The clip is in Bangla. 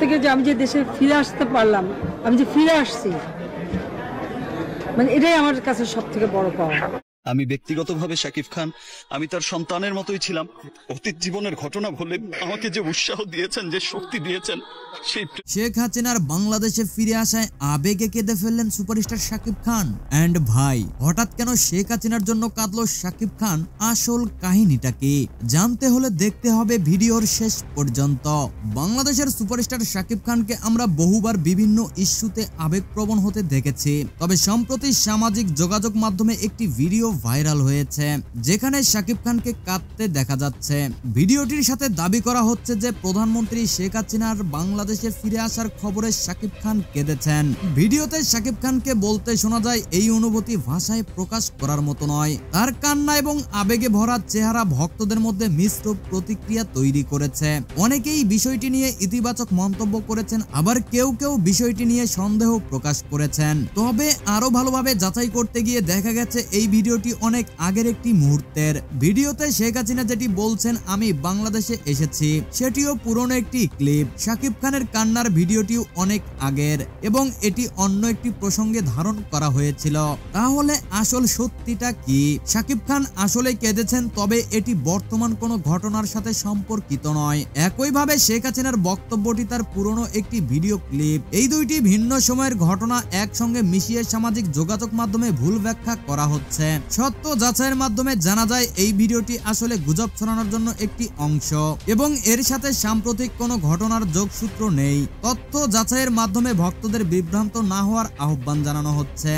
থেকে যে আমি যে দেশে ফিরে আসতে পারলাম, আমি যে ফিরে আসছি, মানে এটাই আমার কাছে সব থেকে বড় পাওয়া। আমি ব্যক্তিগতভাবে শাকিব খান, আমি তার সন্তানের মতোই ছিলাম। অতীত জীবনের ঘটনা বলে আমাকে যে উৎসাহ দিয়েছেন, যে শক্তি দিয়েছেন, শেখ হাসিনার বাংলাদেশে ফিরে আসায় আবেগে কেঁদে ফেললেন সুপারস্টার শাকিব খান। এন্ড ভাই, হঠাৎ কেন শেখ হাসিনার জন্য কাঁদলো শাকিব খান? আসল কাহিনীটা কি জানতে হলে দেখতে হবে ভিডিওর শেষ পর্যন্ত। বাংলাদেশের সুপারস্টার শাকিব খানকে আমরা বহুবার বিভিন্ন ইস্যুতে আবেগপ্রবণ হতে দেখেছি, তবে সম্প্রতি সামাজিক যোগাযোগ মাধ্যমে একটি ভিডিও ভাইরাল হয়েছে যেখানে শাকিব খানকে কাঁদতে দেখা যাচ্ছে। ভিডিওটির সাথে দাবি করা হচ্ছে যে প্রধানমন্ত্রী শেখ হাসিনার বাংলাদেশে ফিরে আসার খবরে শাকিব খান কেঁদেছেন। ভিডিওতে শাকিব খানকে বলতে শোনা যায়, এই অনুভূতি ভাষায় প্রকাশ করার মতো নয়। তার কান্না এবং আবেগে ভরা চেহারা ভক্তদের মধ্যে মিশ্র প্রতিক্রিয়া তৈরি করেছে। অনেকেই বিষয়টি নিয়ে ইতিবাচক মন্তব্য করেছেন, আবার কেউ কেউ বিষয়টি নিয়ে সন্দেহ প্রকাশ করেছেন। তবে আরো ভালোভাবে যাচাই করতে গিয়ে দেখা গেছে এই ভিডিওটি অনেক আগের একটি মুহূর্তের। ভিডিওতে শেখ হাসিনা যেটি বলছেন, আমি বাংলাদেশে এসেছি, সেটিও পুরনো একটি ক্লিপ। শাকিব খানের কান্নার ভিডিওটিও অনেক আগের এবং এটি অন্য একটি প্রসঙ্গে ধারণ করা হয়েছিল। তাহলে আসল সত্যিটা কি? শাকিব খান আসলে কেঁদেছেন, তবে এটি বর্তমান কোনো ঘটনার সাথে সম্পর্কিত নয়। একইভাবে শেখ হাসিনার বক্তব্যটি তার পুরনো একটি ভিডিও ক্লিপ। এই দুইটি ভিন্ন সময়ের ঘটনা একসঙ্গে মিশিয়ে সামাজিক যোগাযোগ মাধ্যমে ভুল ব্যাখ্যা করা হচ্ছে। সত্য যাচাইয়ের মাধ্যমে জানা যায় এই ভিডিওটি আসলে গুজব ছড়ানোর জন্য একটি অংশ এবং এর সাথে সাম্প্রতিক কোনো ঘটনার যোগসূত্র নেই। তথ্য যাচাইয়ের মাধ্যমে ভক্তদের বিভ্রান্ত না হওয়ার আহ্বান জানানো হচ্ছে।